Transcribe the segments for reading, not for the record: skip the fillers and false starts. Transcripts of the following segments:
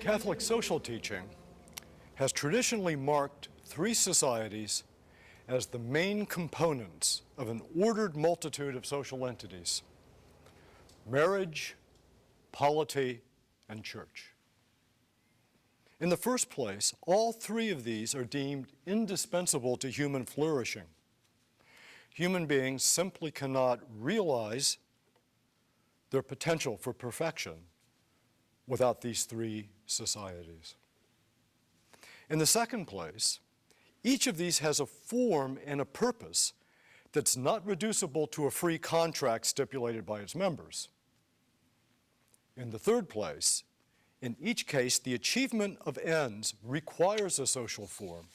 Catholic social teaching has traditionally marked three societies as the main components of an ordered multitude of social entities: marriage, polity, and church. In the first place, all three of these are deemed indispensable to human flourishing. Human beings simply cannot realize their potential for perfection without these three societies. In the second place, each of these has a form and a purpose that's not reducible to a free contract stipulated by its members. In the third place, in each case, the achievement of ends requires a social form.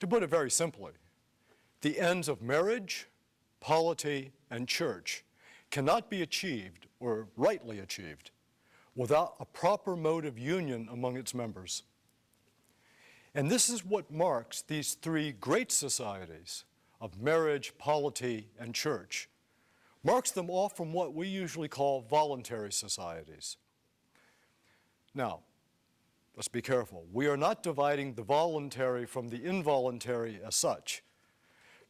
To put it very simply, the ends of marriage, polity, and church cannot be achieved, or rightly achieved, without a proper mode of union among its members. And this is what marks these three great societies of marriage, polity, and church, marks them off from what we usually call voluntary societies. Now, let's be careful. We are not dividing the voluntary from the involuntary as such,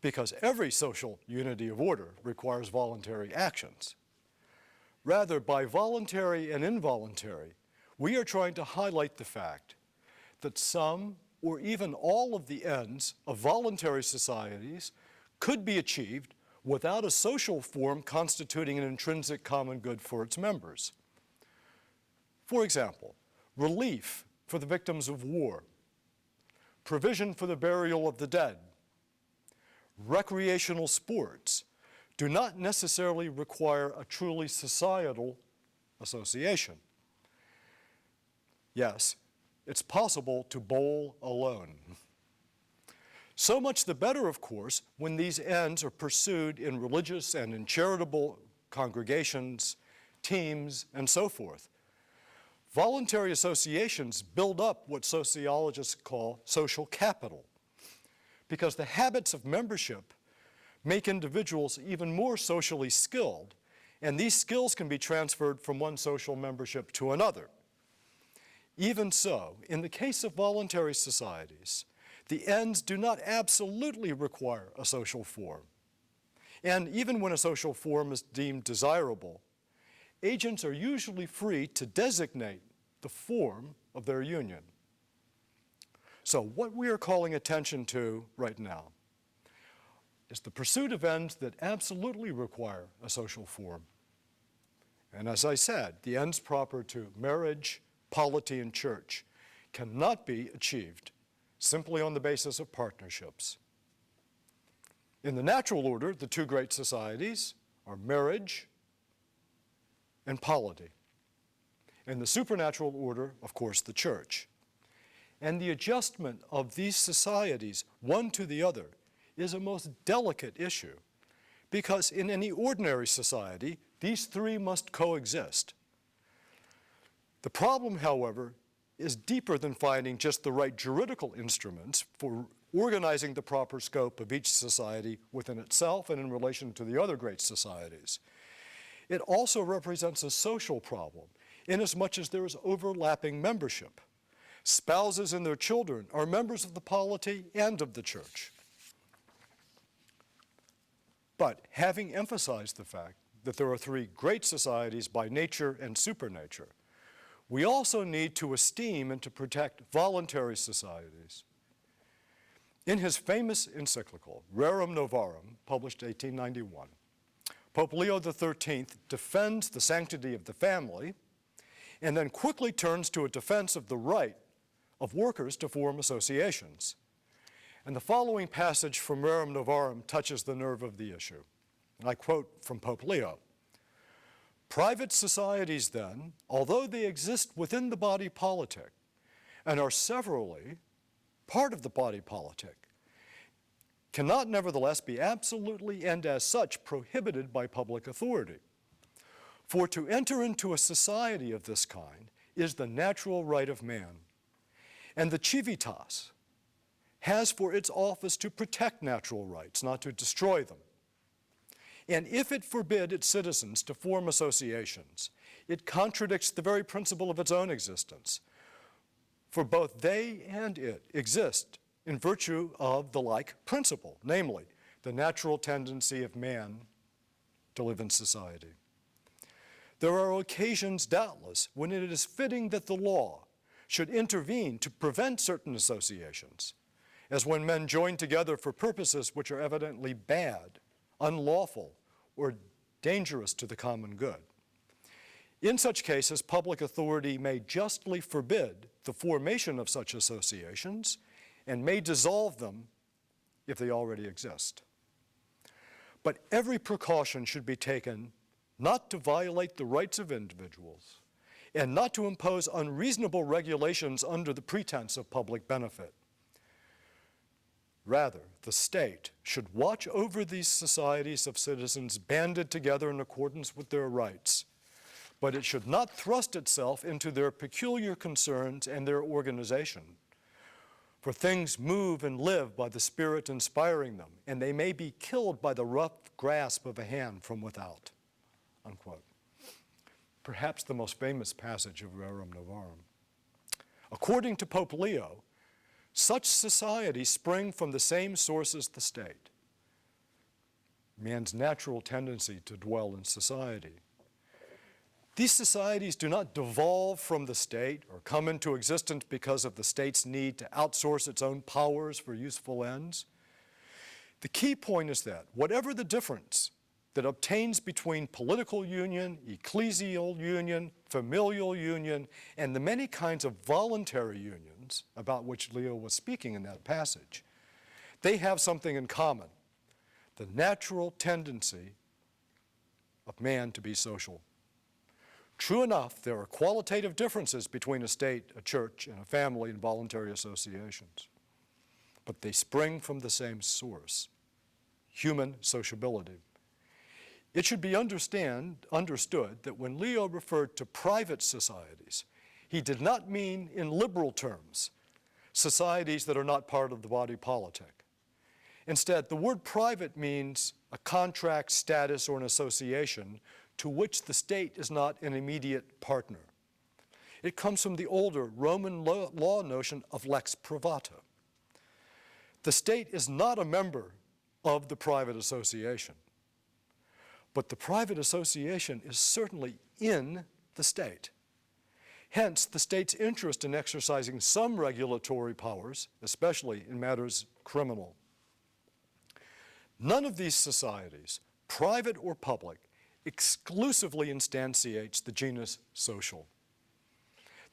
because every social unity of order requires voluntary actions. Rather, by voluntary and involuntary, we are trying to highlight the fact that some or even all of the ends of voluntary societies could be achieved without a social form constituting an intrinsic common good for its members. For example, relief for the victims of war, provision for the burial of the dead, recreational sports do not necessarily require a truly societal association. Yes, it's possible to bowl alone. So much the better, of course, when these ends are pursued in religious and in charitable congregations, teams, and so forth. Voluntary associations build up what sociologists call social capital, because the habits of membership make individuals even more socially skilled, and these skills can be transferred from one social membership to another. Even so, in the case of voluntary societies, the ends do not absolutely require a social form. And even when a social form is deemed desirable, agents are usually free to designate the form of their union. So what we are calling attention to right now is the pursuit of ends that absolutely require a social form. And as I said, the ends proper to marriage, polity, and church cannot be achieved simply on the basis of partnerships. In the natural order, the two great societies are marriage and polity. In the supernatural order, of course, the church. And the adjustment of these societies, one to the other, is a most delicate issue, because in any ordinary society, these three must coexist. The problem, however, is deeper than finding just the right juridical instruments for organizing the proper scope of each society within itself and in relation to the other great societies. It also represents a social problem, inasmuch as there is overlapping membership. Spouses and their children are members of the polity and of the church. But having emphasized the fact that there are three great societies by nature and supernature, we also need to esteem and to protect voluntary societies. In his famous encyclical, Rerum Novarum, published 1891, Pope Leo XIII defends the sanctity of the family and then quickly turns to a defense of the right of workers to form associations. And the following passage from Rerum Novarum touches the nerve of the issue. And I quote from Pope Leo: "Private societies, then, although they exist within the body politic and are severally part of the body politic, cannot nevertheless be absolutely and as such prohibited by public authority. For to enter into a society of this kind is the natural right of man, and the civitas has for its office to protect natural rights, not to destroy them. And if it forbid its citizens to form associations, It contradicts the very principle of its own existence. For both they and it exist in virtue of the like principle, namely, the natural tendency of man to live in society. There are occasions, doubtless, when it is fitting that the law should intervene to prevent certain associations, as when men join together for purposes which are evidently bad, unlawful, or dangerous to the common good. In such cases, public authority may justly forbid the formation of such associations and may dissolve them if they already exist. But every precaution should be taken not to violate the rights of individuals and not to impose unreasonable regulations under the pretense of public benefit. Rather, the state should watch over these societies of citizens banded together in accordance with their rights, but it should not thrust itself into their peculiar concerns and their organization. For things move and live by the spirit inspiring them, and they may be killed by the rough grasp of a hand from without." Unquote. Perhaps the most famous passage of Rerum Novarum. According to Pope Leo, such societies spring from the same source as the state, man's natural tendency to dwell in society. These societies do not devolve from the state or come into existence because of the state's need to outsource its own powers for useful ends. The key point is that whatever the difference that obtains between political union, ecclesial union, familial union, and the many kinds of voluntary unions about which Leo was speaking in that passage, they have something in common: the natural tendency of man to be social. True enough, there are qualitative differences between a state, a church, and a family and voluntary associations, but they spring from the same source: human sociability. It should be understood that when Leo referred to private societies, he did not mean in liberal terms societies that are not part of the body politic. Instead, the word private means a contract, status, or an association to which the state is not an immediate partner. It comes from the older Roman law notion of lex privata. The state is not a member of the private association, but the private association is certainly in the state. Hence, the state's interest in exercising some regulatory powers, especially in matters criminal. None of these societies, private or public, exclusively instantiates the genus social.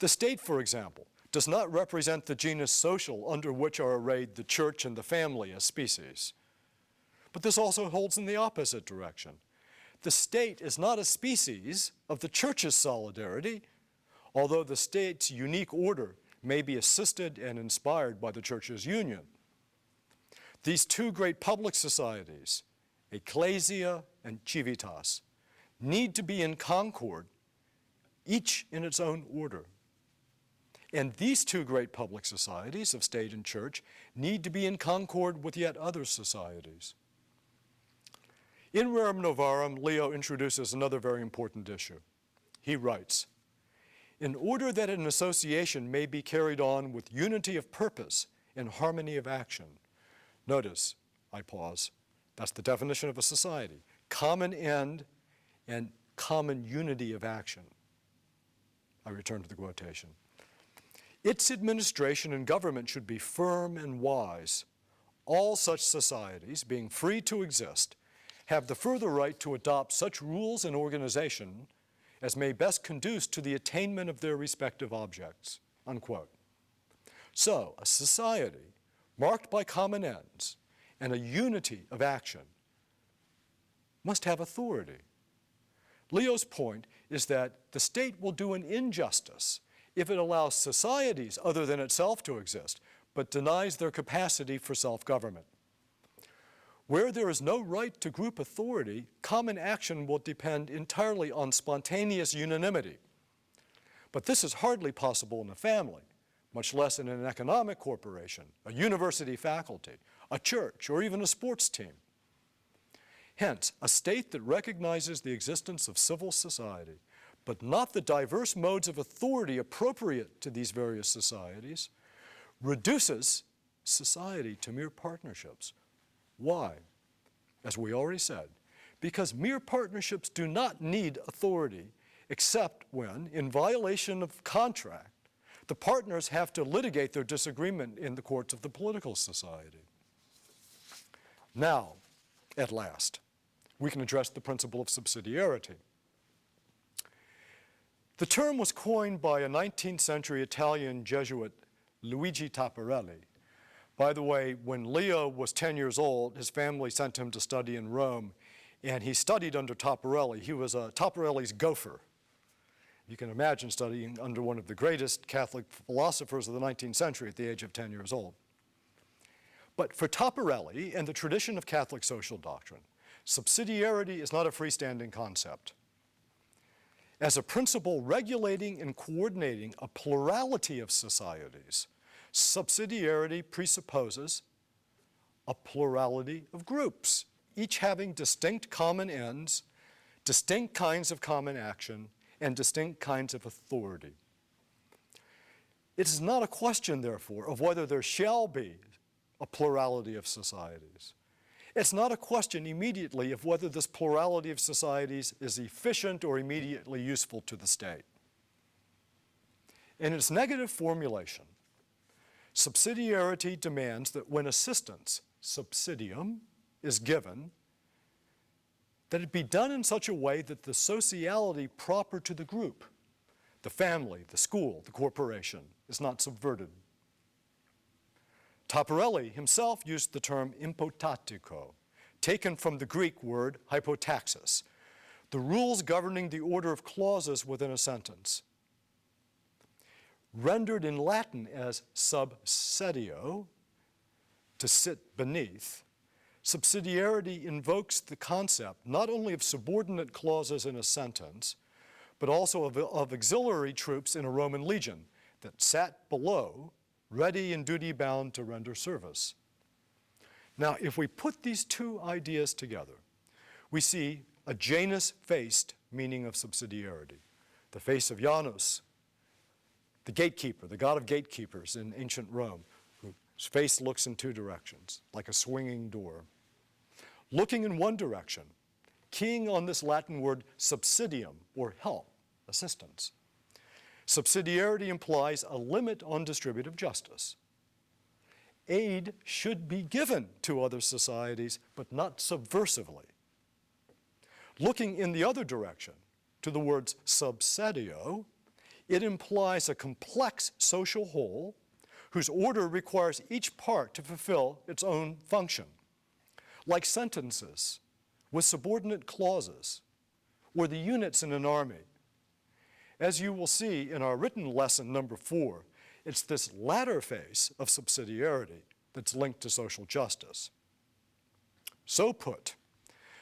The state, for example, does not represent the genus social under which are arrayed the church and the family as species. But this also holds in the opposite direction. The state is not a species of the church's solidarity, although the state's unique order may be assisted and inspired by the church's union. These two great public societies, ecclesia and civitas, need to be in concord, each in its own order. And these two great public societies of state and church need to be in concord with yet other societies. In Rerum Novarum, Leo introduces another very important issue. He writes, "In order that an association may be carried on with unity of purpose and harmony of action," notice, I pause, that's the definition of a society: common end and common unity of action. I return to the quotation. "Its administration and government should be firm and wise. All such societies, being free to exist, have the further right to adopt such rules and organization as may best conduce to the attainment of their respective objects." Unquote. So, a society marked by common ends and a unity of action must have authority. Leo's point is that the state will do an injustice if it allows societies other than itself to exist, but denies their capacity for self-government. Where there is no right to group authority, common action will depend entirely on spontaneous unanimity. But this is hardly possible in a family, much less in an economic corporation, a university faculty, a church, or even a sports team. Hence, a state that recognizes the existence of civil society but not the diverse modes of authority appropriate to these various societies, reduces society to mere partnerships. Why? As we already said, because mere partnerships do not need authority except when, in violation of contract, the partners have to litigate their disagreement in the courts of the political society. Now, at last, we can address the principle of subsidiarity. The term was coined by a 19th century Italian Jesuit, Luigi Tapparelli. By the way, when Leo was 10 years old, his family sent him to study in Rome, and he studied under Tapparelli. He was Tapparelli's gopher. You can imagine studying under one of the greatest Catholic philosophers of the 19th century at the age of 10 years old. But for Tapparelli and the tradition of Catholic social doctrine, subsidiarity is not a freestanding concept. As a principle regulating and coordinating a plurality of societies, subsidiarity presupposes a plurality of groups, each having distinct common ends, distinct kinds of common action, and distinct kinds of authority. It is not a question, therefore, of whether there shall be a plurality of societies. It's not a question immediately of whether this plurality of societies is efficient or immediately useful to the state. In its negative formulation, subsidiarity demands that when assistance, subsidium, is given, that it be done in such a way that the sociality proper to the group, the family, the school, the corporation, is not subverted. Tapparelli himself used the term impotatico, taken from the Greek word hypotaxis, the rules governing the order of clauses within a sentence. Rendered in Latin as subsedio, to sit beneath, subsidiarity invokes the concept not only of subordinate clauses in a sentence, but also of auxiliary troops in a Roman legion that sat below, ready and duty-bound to render service. Now, if we put these two ideas together, we see a Janus-faced meaning of subsidiarity, the face of Janus, the gatekeeper, the god of gatekeepers in ancient Rome, whose face looks in two directions, like a swinging door. Looking in one direction, keying on this Latin word subsidium, or help, assistance. Subsidiarity implies a limit on distributive justice. Aid should be given to other societies, but not subversively. Looking in the other direction, to the words subsedio, it implies a complex social whole whose order requires each part to fulfill its own function, like sentences with subordinate clauses, or the units in an army. As you will see in our written lesson number 4, it's this latter phase of subsidiarity that's linked to social justice. So put,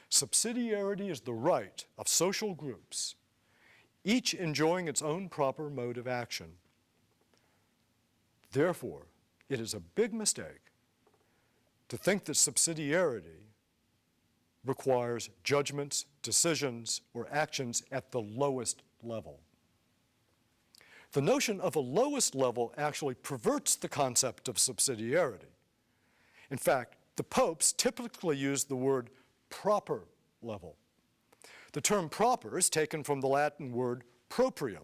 subsidiarity is the right of social groups, each enjoying its own proper mode of action. Therefore, it is a big mistake to think that subsidiarity requires judgments, decisions, or actions at the lowest level. The notion of a lowest level actually perverts the concept of subsidiarity. In fact, the popes typically use the word proper level. The term proper is taken from the Latin word proprium,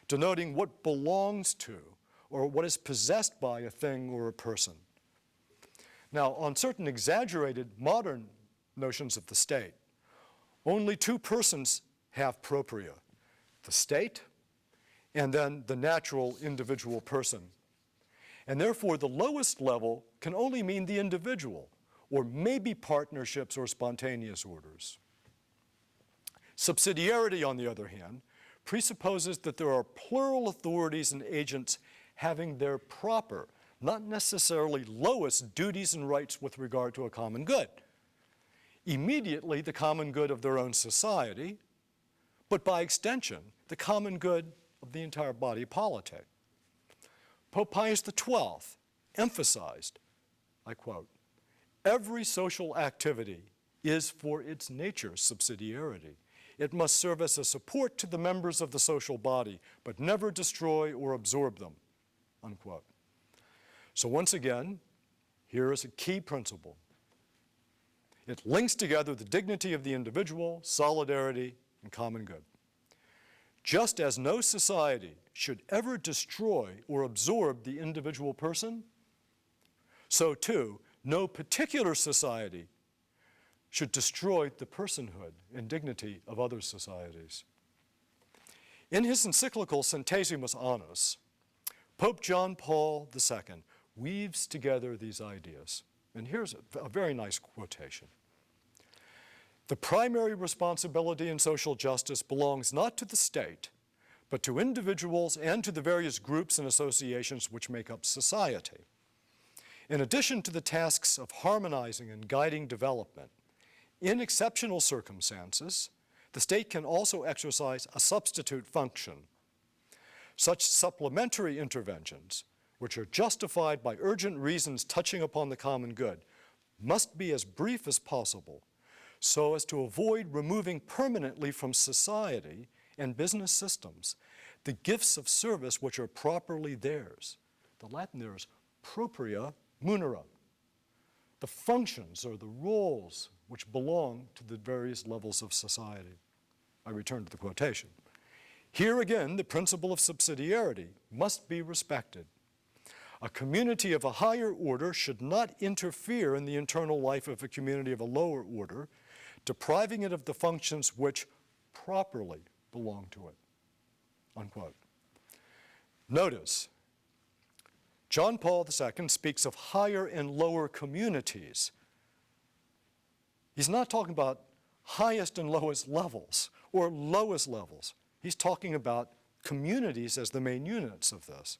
denoting what belongs to or what is possessed by a thing or a person. Now, on certain exaggerated modern notions of the state, only two persons have propria, the state and then the natural individual person. And therefore, the lowest level can only mean the individual, or maybe partnerships or spontaneous orders. Subsidiarity, on the other hand, presupposes that there are plural authorities and agents having their proper, not necessarily lowest, duties and rights with regard to a common good. Immediately, the common good of their own society, but by extension, the common good of the entire body politic. Pope Pius XII emphasized, I quote, "Every social activity is for its nature subsidiarity. It must serve as a support to the members of the social body, but never destroy or absorb them, unquote. So once again, here is a key principle. It links together the dignity of the individual, solidarity, and common good. Just as no society should ever destroy or absorb the individual person, so too, no particular society should destroy the personhood and dignity of other societies. In his encyclical Centesimus Annus, Pope John Paul II weaves together these ideas. And here's a very nice quotation. The primary responsibility in social justice belongs not to the state, but to individuals and to the various groups and associations which make up society. In addition to the tasks of harmonizing and guiding development, in exceptional circumstances, the state can also exercise a substitute function. Such supplementary interventions, which are justified by urgent reasons touching upon the common good, must be as brief as possible, so as to avoid removing permanently from society and business systems the gifts of service which are properly theirs. The Latin there is propria munera, the functions or the roles which belong to the various levels of society. I return to the quotation. Here again, the principle of subsidiarity must be respected. A community of a higher order should not interfere in the internal life of a community of a lower order, depriving it of the functions which properly belong to it, unquote. Notice, John Paul II speaks of higher and lower communities. He's not talking about highest and lowest levels or lowest levels. He's talking about communities as the main units of this.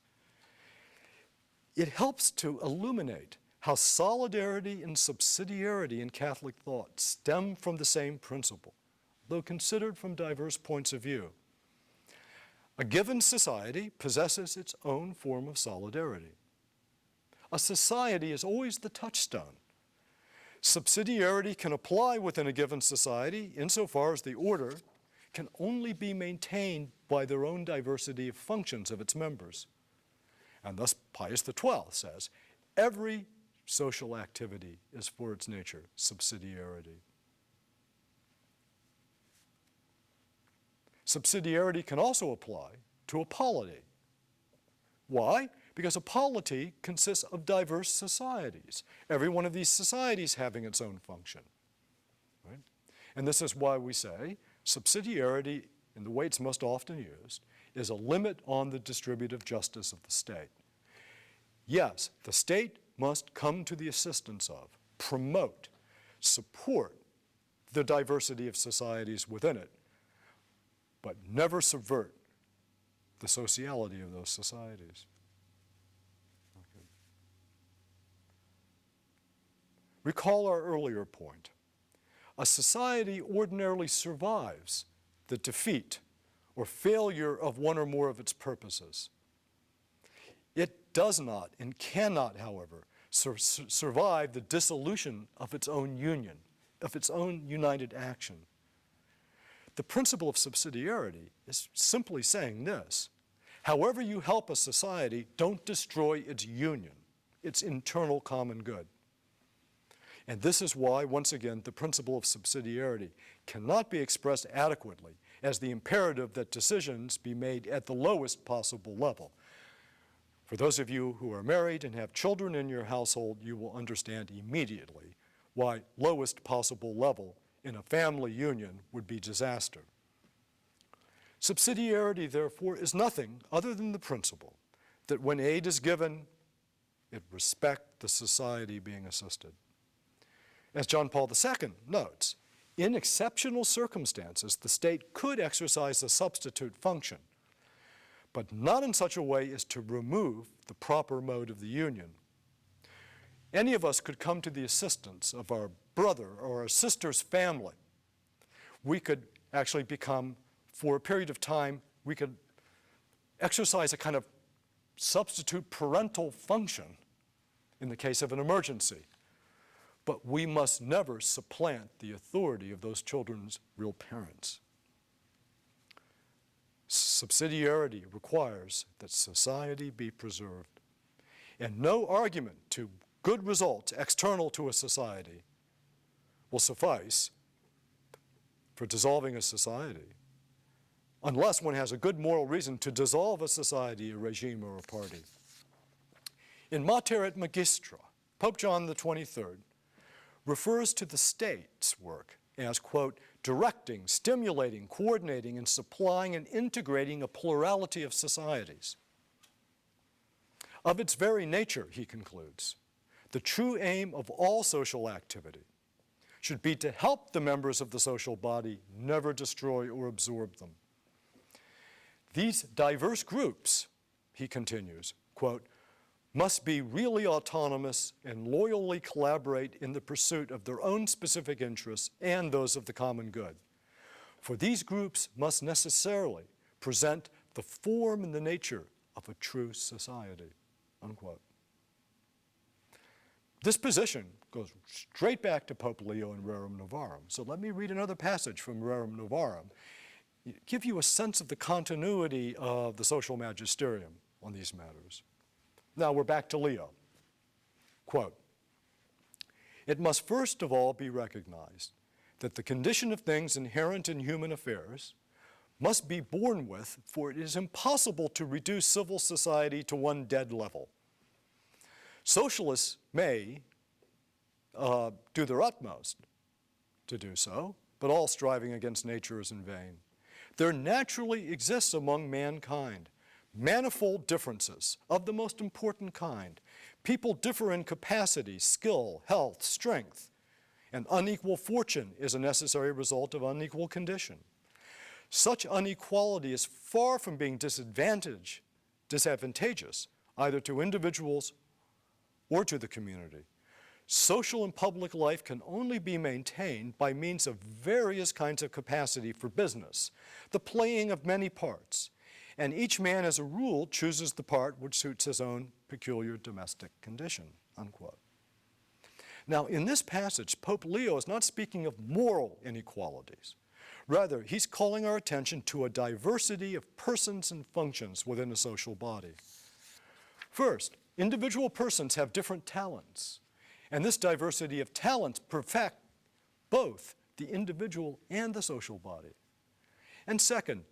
It helps to illuminate how solidarity and subsidiarity in Catholic thought stem from the same principle, though considered from diverse points of view. A given society possesses its own form of solidarity. A society is always the touchstone. Subsidiarity can apply within a given society insofar as the order can only be maintained by their own diversity of functions of its members. And thus Pius XII says, every social activity is for its nature subsidiarity. Subsidiarity can also apply to a polity. Why? Because a polity consists of diverse societies, every one of these societies having its own function. Right? And this is why we say subsidiarity, in the way it's most often used, is a limit on the distributive justice of the state. Yes, the state must come to the assistance of, promote, support the diversity of societies within it, but never subvert the sociality of those societies. Okay. Recall our earlier point. A society ordinarily survives the defeat or failure of one or more of its purposes. It does not and cannot, however, survive the dissolution of its own union, of its own united action. The principle of subsidiarity is simply saying this: however you help a society, don't destroy its union, its internal common good. And this is why, once again, the principle of subsidiarity cannot be expressed adequately as the imperative that decisions be made at the lowest possible level. For those of you who are married and have children in your household, you will understand immediately why lowest possible level in a family union would be disaster. Subsidiarity, therefore, is nothing other than the principle that when aid is given, it respect the society being assisted. As John Paul II notes, in exceptional circumstances, the state could exercise a substitute function, but not in such a way as to remove the proper mode of the union. Any of us could come to the assistance of our brother or our sister's family. We could actually become, for a period of time, we could exercise a kind of substitute parental function in the case of an emergency. But we must never supplant the authority of those children's real parents. Subsidiarity requires that society be preserved, and no argument to good results external to a society will suffice for dissolving a society, unless one has a good moral reason to dissolve a society, a regime, or a party. In Mater et Magistra, Pope John the 23rd refers to the state's work as, quote, directing, stimulating, coordinating, and supplying and integrating a plurality of societies. Of its very nature, he concludes, the true aim of all social activity should be to help the members of the social body, never destroy or absorb them. These diverse groups, he continues, quote, must be really autonomous and loyally collaborate in the pursuit of their own specific interests and those of the common good. For these groups must necessarily present the form and the nature of a true society, unquote. This position goes straight back to Pope Leo in Rerum Novarum. So let me read another passage from Rerum Novarum, give you a sense of the continuity of the social magisterium on these matters. Now we're back to Leo. Quote, it must first of all be recognized that the condition of things inherent in human affairs must be borne with, for it is impossible to reduce civil society to one dead level. Socialists may do their utmost to do so, but all striving against nature is in vain. There naturally exists among mankind manifold differences of the most important kind. People differ in capacity, skill, health, strength, and unequal fortune is a necessary result of unequal condition. Such inequality is far from being disadvantageous, either to individuals or to the community. Social and public life can only be maintained by means of various kinds of capacity for business, the playing of many parts, and each man as a rule chooses the part which suits his own peculiar domestic condition, unquote. Now, in this passage, Pope Leo is not speaking of moral inequalities. Rather, he's calling our attention to a diversity of persons and functions within a social body. First, individual persons have different talents, and this diversity of talents perfect both the individual and the social body. And second,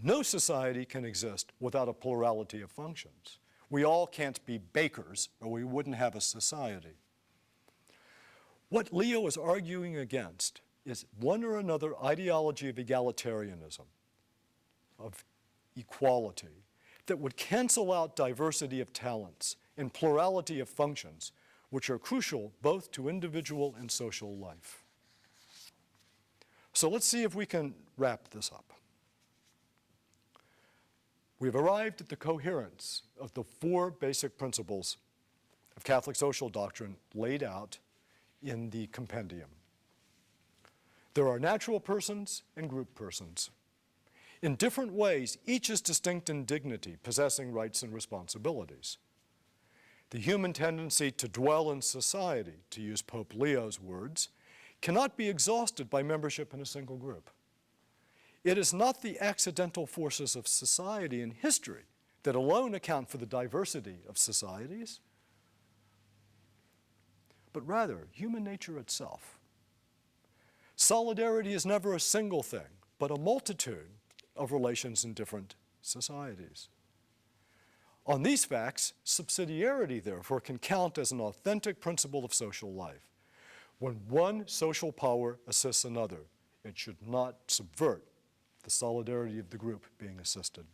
no society can exist without a plurality of functions. We all can't be bakers, or we wouldn't have a society. What Leo is arguing against is one or another ideology of egalitarianism, of equality, that would cancel out diversity of talents and plurality of functions, which are crucial both to individual and social life. So let's see if we can wrap this up. We've arrived at the coherence of the four basic principles of Catholic social doctrine laid out in the compendium. There are natural persons and group persons. In different ways, each is distinct in dignity, possessing rights and responsibilities. The human tendency to dwell in society, to use Pope Leo's words, cannot be exhausted by membership in a single group. It is not the accidental forces of society and history that alone account for the diversity of societies, but rather human nature itself. Solidarity is never a single thing, but a multitude of relations in different societies. On these facts, subsidiarity, therefore, can count as an authentic principle of social life. When one social power assists another, it should not subvert the solidarity of the group being assisted.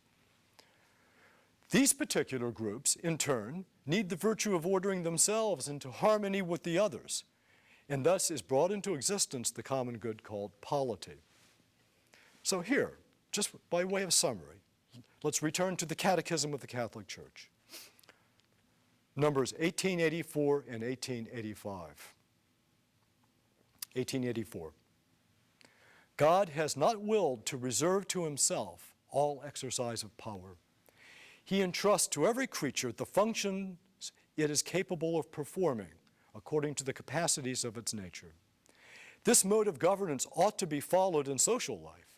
These particular groups, in turn, need the virtue of ordering themselves into harmony with the others, and thus is brought into existence the common good called polity. So here, just by way of summary, let's return to the Catechism of the Catholic Church. Numbers 1884 and 1885. 1884. God has not willed to reserve to himself all exercise of power. He entrusts to every creature the functions it is capable of performing according to the capacities of its nature. This mode of governance ought to be followed in social life.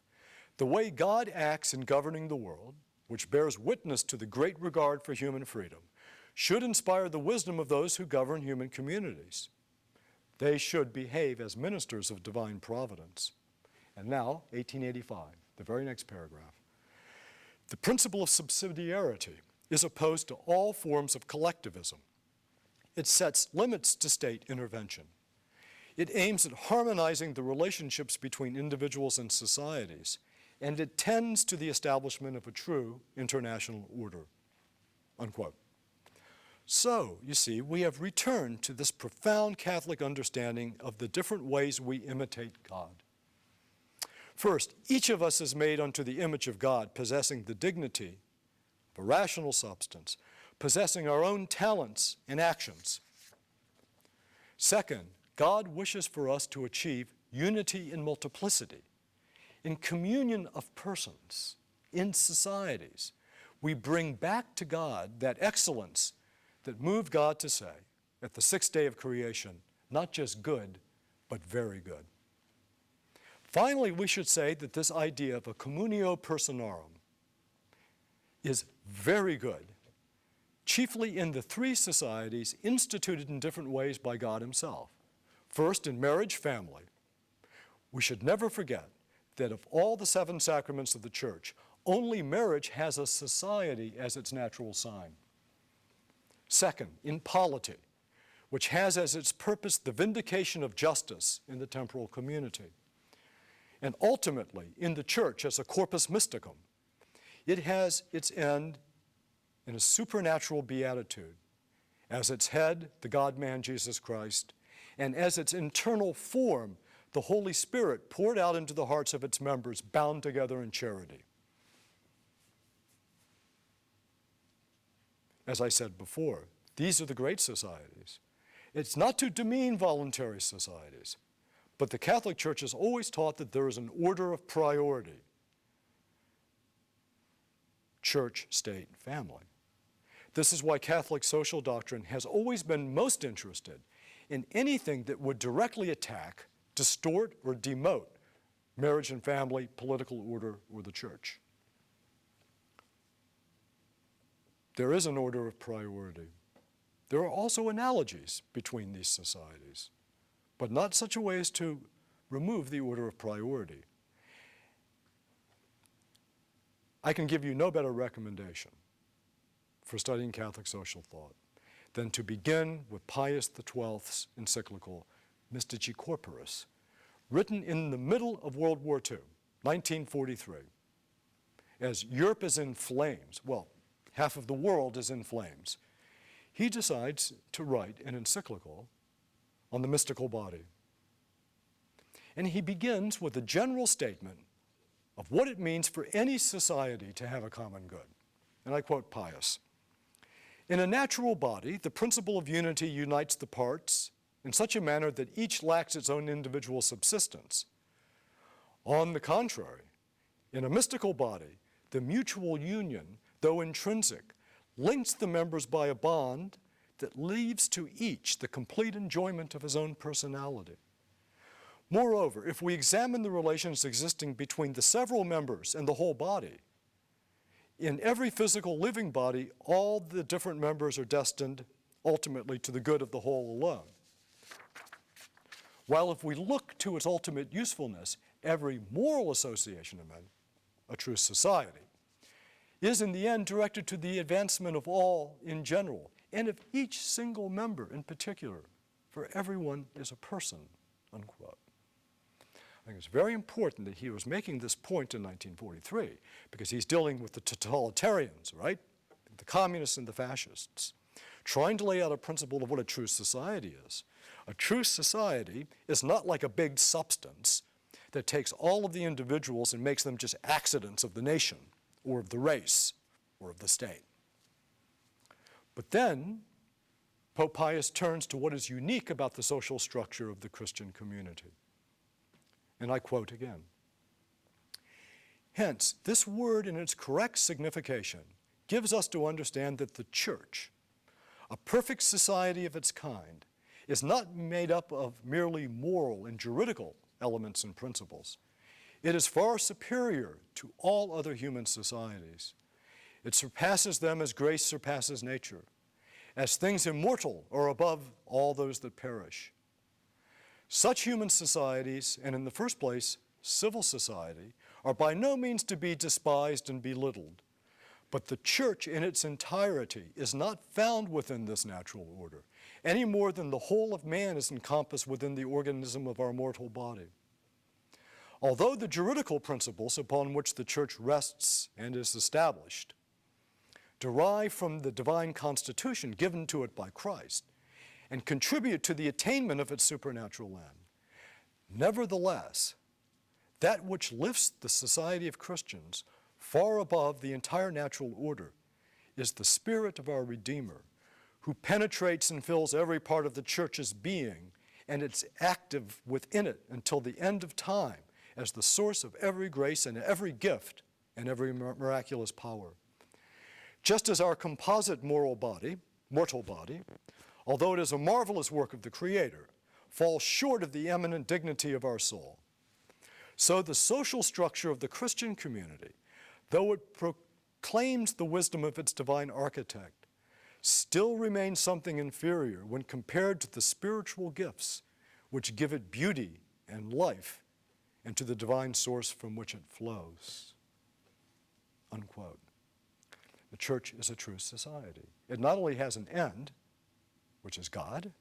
The way God acts in governing the world, which bears witness to the great regard for human freedom, should inspire the wisdom of those who govern human communities. They should behave as ministers of divine providence. And now, 1885, the very next paragraph. The principle of subsidiarity is opposed to all forms of collectivism. It sets limits to state intervention. It aims at harmonizing the relationships between individuals and societies, and it tends to the establishment of a true international order, unquote. So, you see, we have returned to this profound Catholic understanding of the different ways we imitate God. First, each of us is made unto the image of God, possessing the dignity of a rational substance, possessing our own talents and actions. Second, God wishes for us to achieve unity in multiplicity, in communion of persons, in societies. We bring back to God that excellence that moved God to say at the sixth day of creation, not just good, but very good. Finally, we should say that this idea of a communio personarum is very good, chiefly in the three societies instituted in different ways by God himself. First, in marriage, family. We should never forget that of all the seven sacraments of the Church, only marriage has a society as its natural sign. Second, in polity, which has as its purpose the vindication of justice in the temporal community. And ultimately, in the Church as a corpus mysticum, it has its end in a supernatural beatitude, as its head, the God-man Jesus Christ, and as its internal form, the Holy Spirit poured out into the hearts of its members, bound together in charity. As I said before, these are the great societies. It's not to demean voluntary societies, but the Catholic Church has always taught that there is an order of priority: church, state, family. This is why Catholic social doctrine has always been most interested in anything that would directly attack, distort, or demote marriage and family, political order, or the church. There is an order of priority. There are also analogies between these societies, but not such a way as to remove the order of priority. I can give you no better recommendation for studying Catholic social thought than to begin with Pius XII's encyclical Mystici Corporis, written in the middle of World War II, 1943. As Europe is in flames, well, half of the world is in flames, he decides to write an encyclical on the mystical body. And he begins with a general statement of what it means for any society to have a common good. And I quote Pius: "In a natural body, the principle of unity unites the parts in such a manner that each lacks its own individual subsistence. On the contrary, in a mystical body, the mutual union, though intrinsic, links the members by a bond that leaves to each the complete enjoyment of his own personality. Moreover, if we examine the relations existing between the several members and the whole body, in every physical living body, all the different members are destined ultimately to the good of the whole alone. While if we look to its ultimate usefulness, every moral association of men, a true society, is in the end directed to the advancement of all in general, and of each single member in particular, for everyone is a person," unquote. I think it's very important that he was making this point in 1943, because he's dealing with the totalitarians, right? The communists and the fascists, trying to lay out a principle of what a true society is. A true society is not like a big substance that takes all of the individuals and makes them just accidents of the nation, or of the race, or of the state. But then, Pope Pius turns to what is unique about the social structure of the Christian community. And I quote again: "Hence, this word in its correct signification gives us to understand that the Church, a perfect society of its kind, is not made up of merely moral and juridical elements and principles. It is far superior to all other human societies. It surpasses them as grace surpasses nature, as things immortal are above all those that perish. Such human societies, and in the first place, civil society, are by no means to be despised and belittled. But the church in its entirety is not found within this natural order, any more than the whole of man is encompassed within the organism of our mortal body. Although the juridical principles upon which the church rests and is established derive from the divine constitution given to it by Christ and contribute to the attainment of its supernatural end, nevertheless, that which lifts the society of Christians far above the entire natural order is the Spirit of our Redeemer, who penetrates and fills every part of the church's being, and it's active within it until the end of time as the source of every grace and every gift and every miraculous power. Just as our composite mortal body, although it is a marvelous work of the Creator, falls short of the eminent dignity of our soul, so the social structure of the Christian community, though it proclaims the wisdom of its divine architect, still remains something inferior when compared to the spiritual gifts which give it beauty and life and to the divine source from which it flows." Unquote. The church is a true society. It not only has an end, which is God,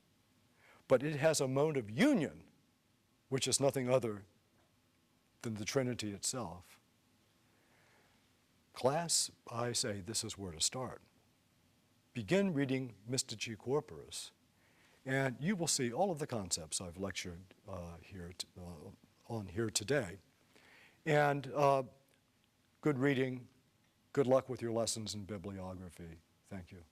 but it has a mode of union, which is nothing other than the Trinity itself. Class, I say this is where to start. Begin reading Mystici Corporis, and you will see all of the concepts I've lectured on here today. And good reading, good luck with your lessons in bibliography. Thank you.